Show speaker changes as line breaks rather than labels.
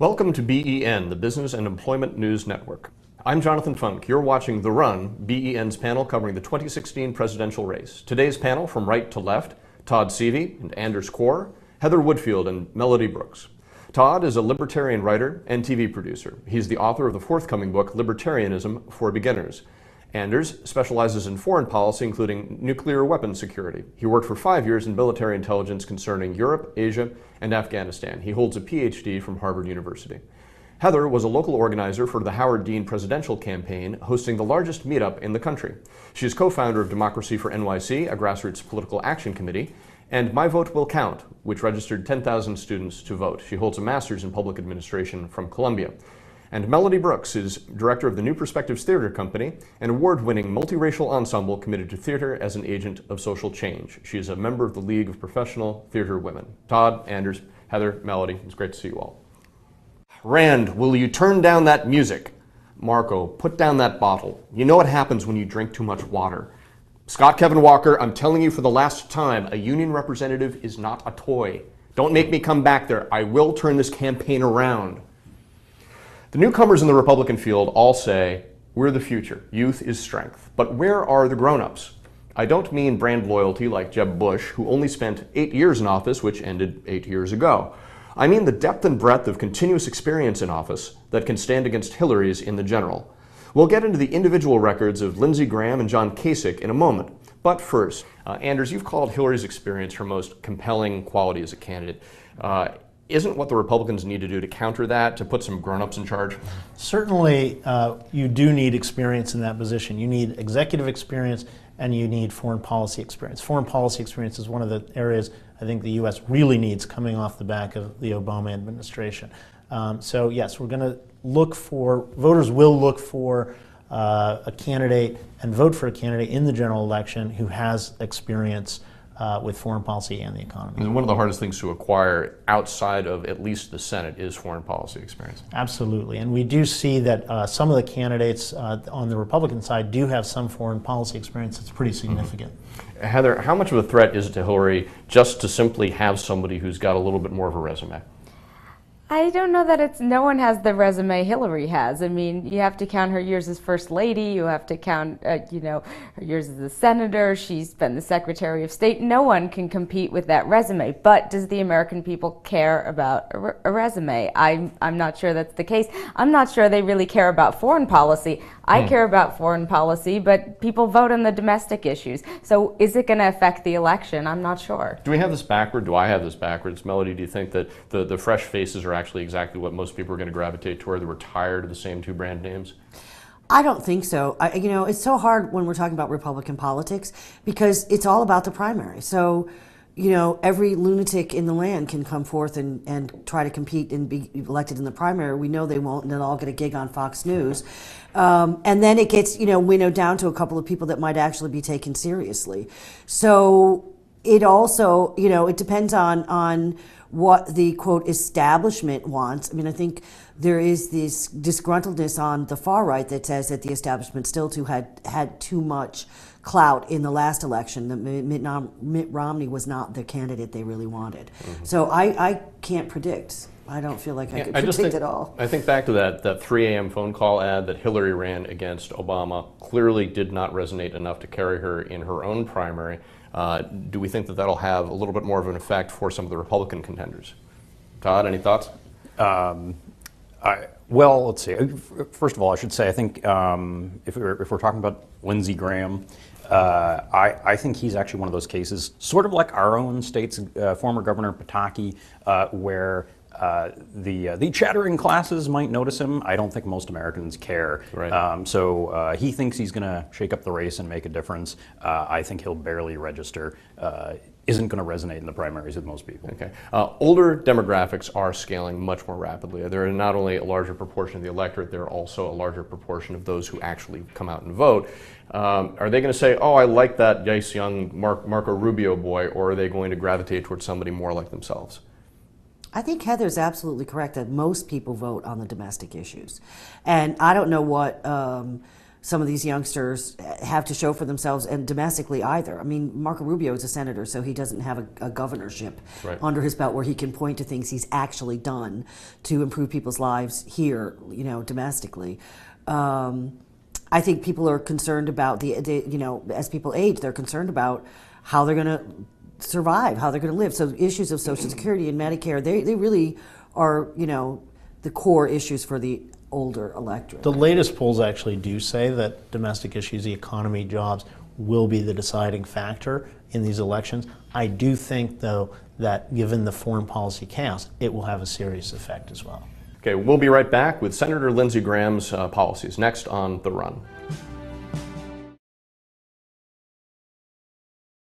Welcome to BEN, the Business and Employment News Network. I'm Jonathan Funk. You're watching The Run, BEN's panel covering the 2016 presidential race. Today's panel, from right to left, Todd Seavey and Anders Kaur, Heather Woodfield and Melody Brooks. Todd is a libertarian writer and TV producer. He's the author of the forthcoming book, Libertarianism for Beginners. Anders specializes in foreign policy, including nuclear weapons security. He worked for 5 years in military intelligence concerning Europe, Asia, and Afghanistan. He holds a PhD from Harvard University. Heather was a local organizer for the Howard Dean presidential campaign, hosting the largest meetup in the country. She is co-founder of Democracy for NYC, a grassroots political action committee, and My Vote Will Count, which registered 10,000 students to vote. She holds a master's in public administration from Columbia. And Melody Brooks is director of the New Perspectives Theater Company, an award-winning multiracial ensemble committed to theater as an agent of social change. She is a member of the League of Professional Theater Women. Todd, Anders, Heather, Melody, it's great to see you all. Rand, will you turn down that music? Marco, put down that bottle. You know what happens when you drink too much water. Scott Kevin Walker, I'm telling you for the last time, a union representative is not a toy. Don't make me come back there. I will turn this campaign around. The newcomers in the Republican field all say, we're the future. Youth is strength. But where are the grown-ups? I don't mean brand loyalty like Jeb Bush, who only spent 8 years in office, which ended 8 years ago. I mean the depth and breadth of continuous experience in office that can stand against Hillary's in the general. We'll get into the individual records of Lindsey Graham and John Kasich in a moment. But first, Anders, you've called Hillary's experience her most compelling quality as a candidate. Isn't what the Republicans need to do to counter that, to put some grown-ups in charge?
Certainly, you do need experience in that position. You need executive experience and you need foreign policy experience. Foreign policy experience is one of the areas I think the U.S. really needs coming off the back of the Obama administration. So yes, we're going to look for, voters will look for a candidate and vote for a candidate in the general election who has experience with foreign policy and the economy.
And one of the hardest things to acquire outside of at least the Senate is foreign policy experience.
Absolutely, and we do see that some of the candidates on the Republican side do have some foreign policy experience that's pretty significant.
Mm-hmm. Heather, how much of a threat is it to Hillary just to simply have somebody who's got a little bit more of a resume?
I don't know that no one has the resume Hillary has. I mean, you have to count her years as First Lady, you have to count, her years as a senator, she's been the Secretary of State. No one can compete with that resume. But does the American people care about a resume? I'm not sure that's the case. I'm not sure they really care about foreign policy. I care about foreign policy, but people vote on the domestic issues. So is it going to affect the election? I'm not sure.
Do we have this backward? Do I have this backwards? Melody, do you think that the fresh faces are actually exactly what most people are going to gravitate toward? They were tired of the same two brand names?
I don't think so. It's so hard when we're talking about Republican politics because it's all about the primary. So, every lunatic in the land can come forth and try to compete and be elected in the primary. We know they won't, and they'll all get a gig on Fox News. And then it gets, winnowed down to a couple of people that might actually be taken seriously. So it also, it depends on what the, quote, establishment wants. I mean, I think there is this disgruntledness on the far right that says that the establishment still had too much clout in the last election, that Mitt Romney was not the candidate they really wanted. Mm-hmm. So I can't predict. I don't feel like I could predict at all.
I think back to that 3 a.m. phone call ad that Hillary ran against Obama clearly did not resonate enough to carry her in her own primary. Do we think that that'll have a little bit more of an effect for some of the Republican contenders? Todd, any thoughts?
Well, let's see. First of all, I should say I think if we're talking about Lindsey Graham, I think he's actually one of those cases, sort of like our own state's former Governor Pataki, where the chattering classes might notice him. I don't think most Americans care.
Right.
So he thinks he's going to shake up the race and make a difference. I think he'll barely register. Isn't going to resonate in the primaries with most people.
Okay. Older demographics are scaling much more rapidly. They're not only a larger proportion of the electorate, they're also a larger proportion of those who actually come out and vote. Are they going to say, oh, I like that nice young Marco Rubio boy, or are they going to gravitate towards somebody more like themselves?
I think Heather's absolutely correct that most people vote on the domestic issues. And I don't know what some of these youngsters have to show for themselves, and domestically either. I mean, Marco Rubio is a senator, so he doesn't have a governorship under his belt where he can point to things he's actually done to improve people's lives here, domestically. I think people are concerned about as people age, they're concerned about how they're going to survive, how they're going to live. So issues of Social Security and Medicare, they really are, the core issues for the older electorate.
The latest polls actually do say that domestic issues, the economy, jobs, will be the deciding factor in these elections. I do think, though, that given the foreign policy chaos, it will have a serious effect as well.
Okay, we'll be right back with Senator Lindsey Graham's policies next on The Run.